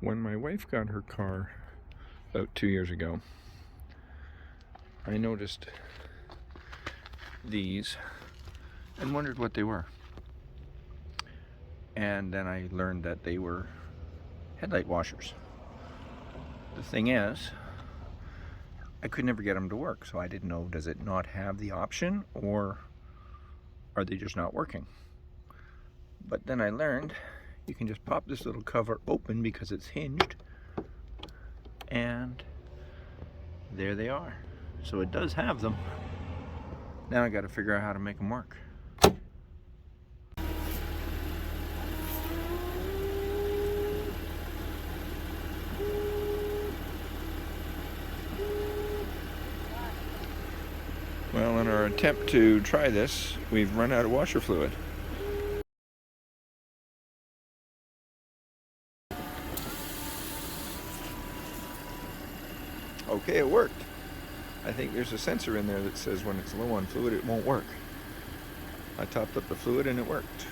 When my wife got her car about 2 years ago, I noticed these and wondered what they were. And then I learned that they were headlight washers. The thing is, I could never get them to work, so I didn't know, does it not have the option, or are they just not working? But then I learned you can just pop this little cover open because it's hinged, and there they are. So it does have them. Now I got to figure out how to make them work. Well, in our attempt to try this, we've run out of washer fluid. Okay, it worked. I think there's a sensor in there that says when it's low on fluid, it won't work. I topped up the fluid and it worked.